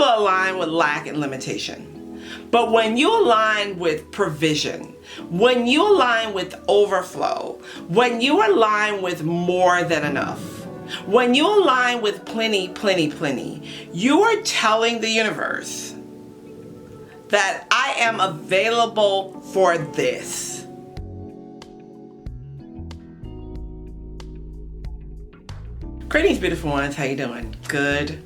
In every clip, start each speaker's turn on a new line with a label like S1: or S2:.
S1: align with lack and limitation. But when you align with provision, when you align with overflow, when you align with more than enough, when you align with plenty, plenty, plenty, you are telling the universe that I am available for this. Greetings, beautiful ones. How you doing? Good.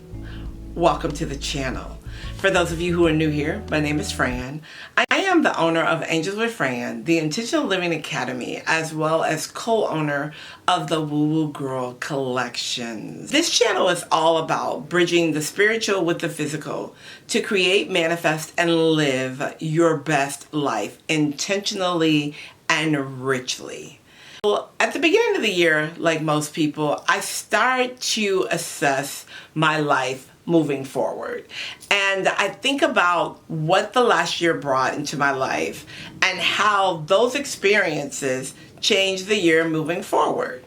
S1: Welcome to the channel. For those of you who are new here, my name is Fran. I am the owner of Angels with Fran, the Intentional Living Academy, as well as co-owner of the Woo Woo Girl Collections. This channel is all about bridging the spiritual with the physical to create, manifest, and live your best life intentionally and richly. Well, at the beginning of the year, like most people, I start to assess my life moving forward. And I think about what the last year brought into my life and how those experiences changed the year moving forward.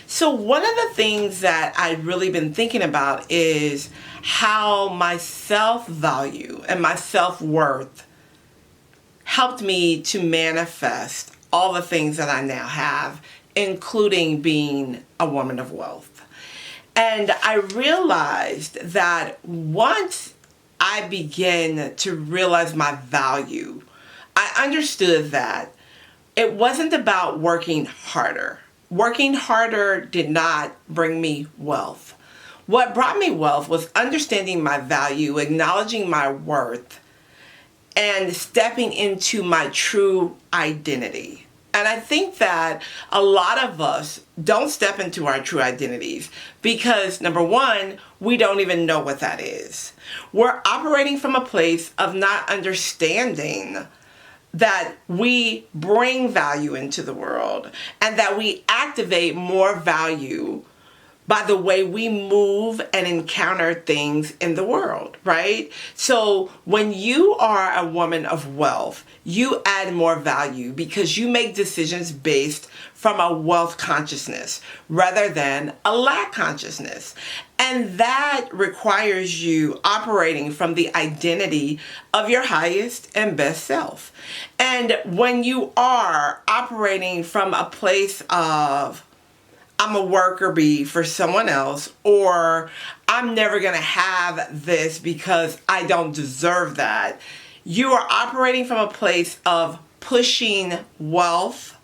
S1: So one of the things that I've really been thinking about is how my self-value and my self-worth helped me to manifest all the things that I now have, including being a woman of wealth. And I realized that once I began to realize my value, I understood that it wasn't about working harder. Working harder did not bring me wealth. What brought me wealth was understanding my value, acknowledging my worth, and stepping into my true identity. And I think that a lot of us don't step into our true identities because, number one, we don't even know what that is. We're operating from a place of not understanding that we bring value into the world and that we activate more value by the way we move and encounter things in the world, right? So when you are a woman of wealth, you add more value because you make decisions based from a wealth consciousness rather than a lack consciousness. And that requires you operating from the identity of your highest and best self. And when you are operating from a place of I'm a worker bee for someone else, or I'm never going to have this because I don't deserve that, you are operating from a place of pushing wealth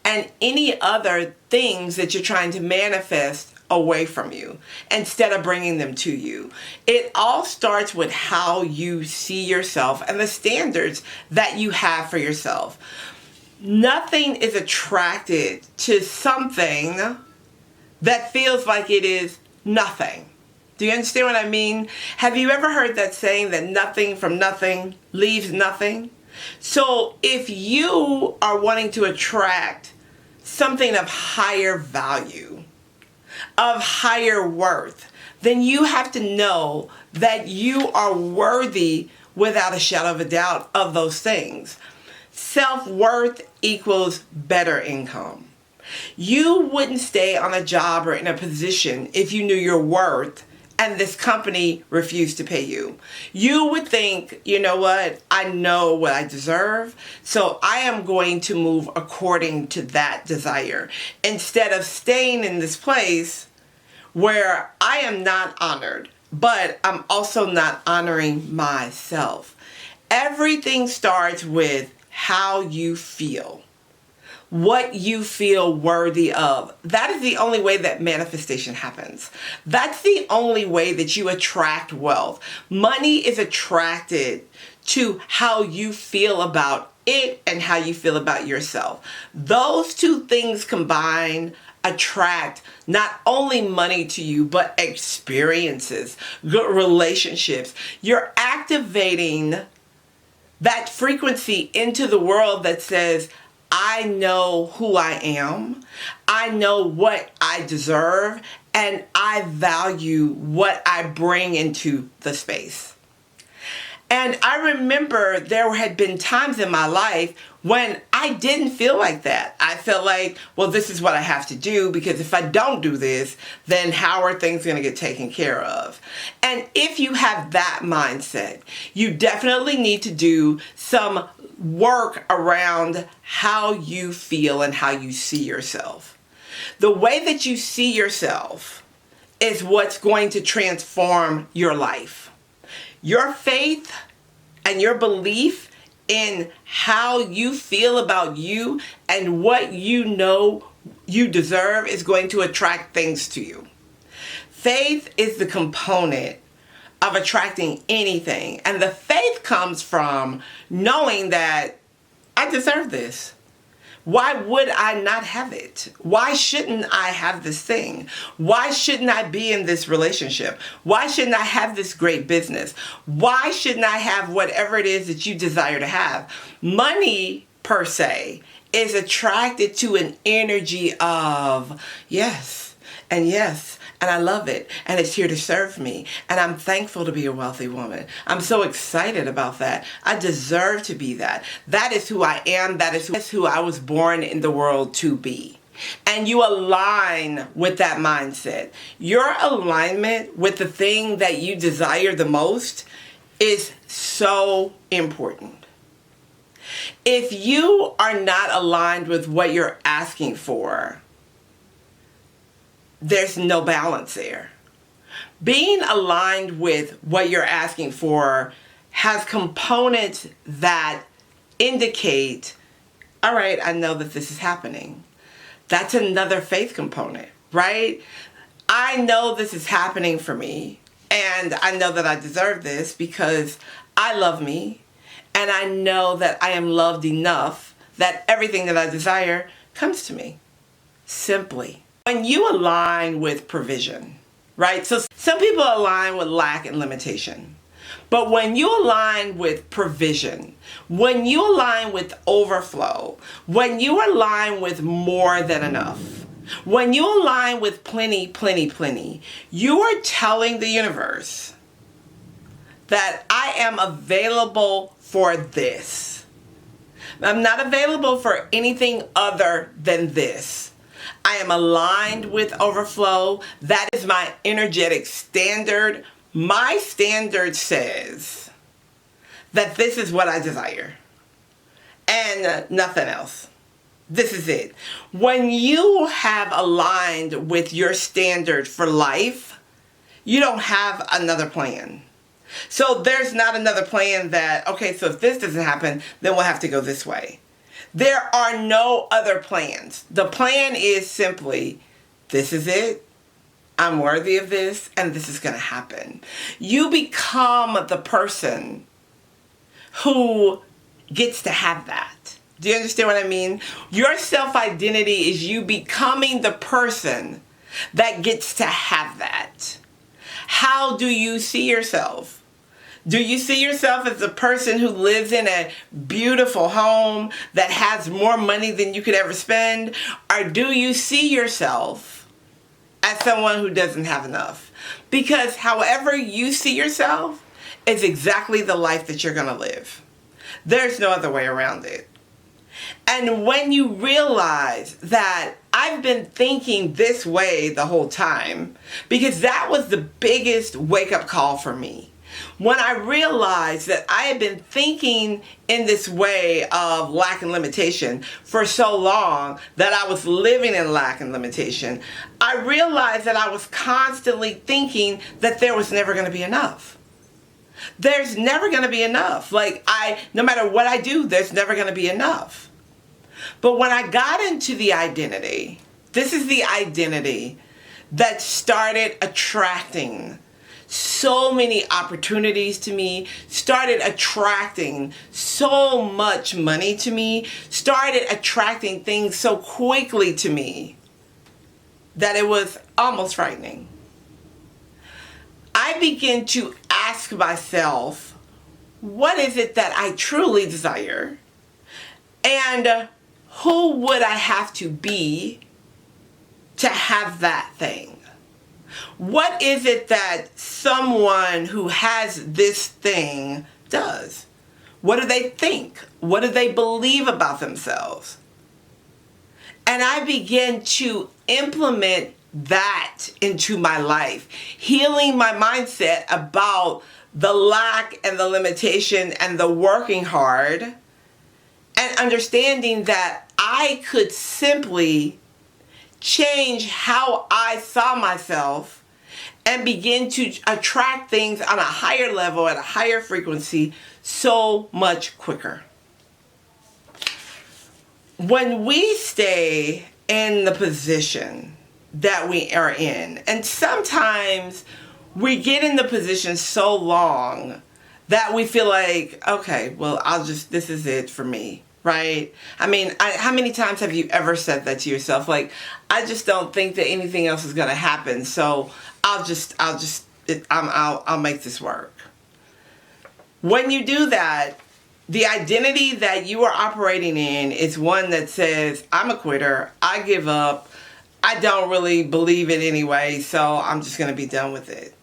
S1: and any other things that you're trying to manifest away from you instead of bringing them to you. It all starts with how you see yourself and the standards that you have for yourself. Nothing is attracted to something that feels like it is nothing. Do you understand what I mean? Have you ever heard that saying that nothing from nothing leaves nothing? So if you are wanting to attract something of higher value, of higher worth, then you have to know that you are worthy without a shadow of a doubt of those things. Self-worth equals better income. You wouldn't stay on a job or in a position if you knew your worth and this company refused to pay you. You would think, you know what, I know what I deserve, so I am going to move according to that desire instead of staying in this place where I am not honored, but I'm also not honoring myself. Everything starts with how you feel. What you feel worthy of. That is the only way that manifestation happens. That's the only way that you attract wealth. Money is attracted to how you feel about it and how you feel about yourself. Those two things combined attract not only money to you, but experiences, good relationships. You're activating that frequency into the world that says, I know who I am, I know what I deserve, and I value what I bring into the space. And I remember there had been times in my life when I didn't feel like that. I felt like, well, this is what I have to do, because if I don't do this, then how are things going to get taken care of? And if you have that mindset, you definitely need to do some work around how you feel and how you see yourself. The way that you see yourself is what's going to transform your life. Your faith and your belief in how you feel about you and what you know you deserve is going to attract things to you. Faith is the component of attracting anything. And the faith comes from knowing that I deserve this. Why would I not have it? Why shouldn't I have this thing? Why shouldn't I be in this relationship? Why shouldn't I have this great business? Why shouldn't I have whatever it is that you desire to have? Money, per se, is attracted to an energy of yes, and yes, and I love it, and it's here to serve me, and I'm thankful to be a wealthy woman. I'm so excited about that. I deserve to be that. That is who I am. That is who I was born in the world to be. And you align with that mindset. Your alignment with the thing that you desire the most is so important. If you are not aligned with what you're asking for, there's no balance there. Being aligned with what you're asking for has components that indicate, all right, I know that this is happening. That's another faith component, right? I know this is happening for me, and I know that I deserve this because I love me, and I know that I am loved enough that everything that I desire comes to me. Simply. When you align with provision, right? So some people align with lack and limitation. But when you align with provision, when you align with overflow, when you align with more than enough, when you align with plenty, plenty, plenty, you are telling the universe that I am available for this. I'm not available for anything other than this. I am aligned with overflow. That is my energetic standard. My standard says that this is what I desire and nothing else. This is it. When you have aligned with your standard for life, you don't have another plan. So there's not another plan that, okay, so if this doesn't happen, then we'll have to go this way. There are no other plans. The plan is simply, this is it. I'm worthy of this, and this is going to happen. You become the person who gets to have that. Do you understand what I mean? Your self-identity is you becoming the person that gets to have that. How do you see yourself? Do you see yourself as a person who lives in a beautiful home that has more money than you could ever spend? Or do you see yourself as someone who doesn't have enough? Because however you see yourself is exactly the life that you're going to live. There's no other way around it. And when you realize that I've been thinking this way the whole time, because that was the biggest wake-up call for me. When I realized that I had been thinking in this way of lack and limitation for so long that I was living in lack and limitation, I realized that I was constantly thinking that there was never going to be enough. There's never going to be enough. No matter what I do, there's never going to be enough. But when I got into the identity, this is the identity that started attracting so many opportunities to me, started attracting so much money to me, started attracting things so quickly to me that it was almost frightening. I began to ask myself, what is it that I truly desire? And who would I have to be to have that thing? What is it that someone who has this thing does. What do they think? What do they believe about themselves? And I begin to implement that into my life, healing my mindset about the lack and the limitation and the working hard, and understanding that I could simply change how I saw myself and begin to attract things on a higher level at a higher frequency so much quicker. When we stay in the position that we are in, and sometimes we get in the position so long that we feel like, okay, well, this is it for me, right? I mean, how many times have you ever said that to yourself? Like, I just don't think that anything else is going to happen, so I'll make this work. When you do that, the identity that you are operating in is one that says, I'm a quitter, I give up, I don't really believe it anyway, so I'm just going to be done with it.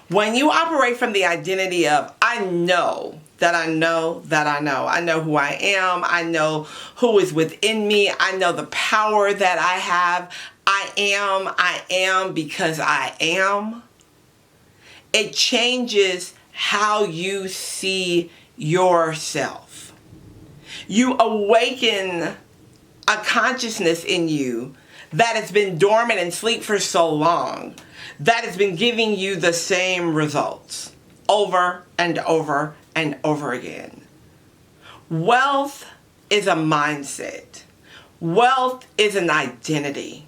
S1: When you operate from the identity of, I know that I know that I know. I know who I am. I know who is within me. I know the power that I have. I am because I am. It changes how you see yourself. You awaken a consciousness in you that has been dormant and asleep for so long, that has been giving you the same results over and over and over again. Wealth is a mindset. Wealth is an identity.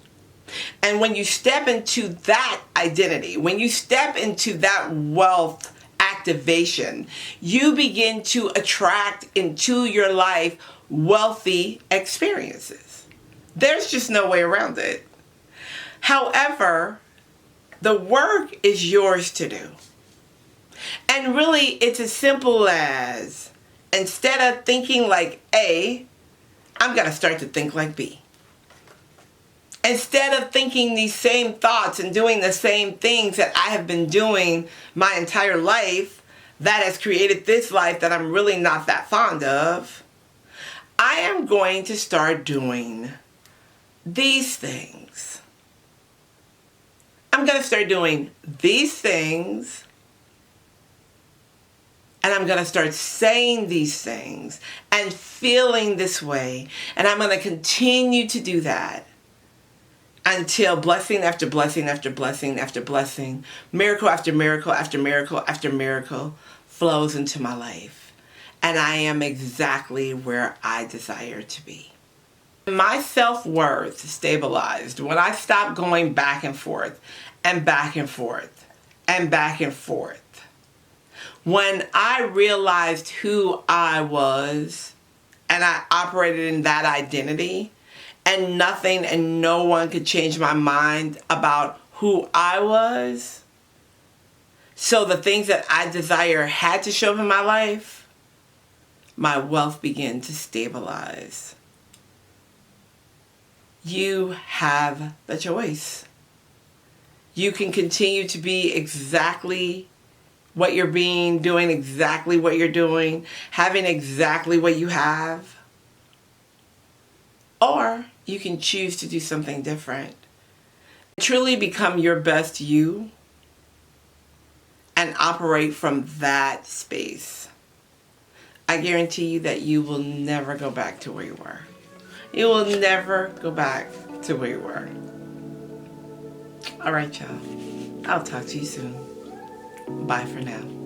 S1: And when you step into that identity, when you step into that wealth activation, you begin to attract into your life wealthy experiences. There's just no way around it. However, the work is yours to do. And really, it's as simple as, instead of thinking like A, I'm going to start to think like B. Instead of thinking these same thoughts and doing the same things that I have been doing my entire life that has created this life that I'm really not that fond of, I am going to start doing these things. I'm going to start doing these things, and I'm going to start saying these things and feeling this way, and I'm going to continue to do that until blessing after blessing after blessing after blessing, miracle after miracle after miracle after miracle flows into my life, and I am exactly where I desire to be. My self-worth stabilized when I stopped going back and forth and back and forth and back and forth. When I realized who I was and I operated in that identity, and nothing and no one could change my mind about who I was, so the things that I desire had to show up in my life, my wealth began to stabilize. You have the choice. You can continue to be exactly what you're being, doing exactly what you're doing, having exactly what you have. Or you can choose to do something different. Truly become your best you and operate from that space. I guarantee you that you will never go back to where you were. You will never go back to where you were. All right, y'all. I'll talk to you soon. Bye for now.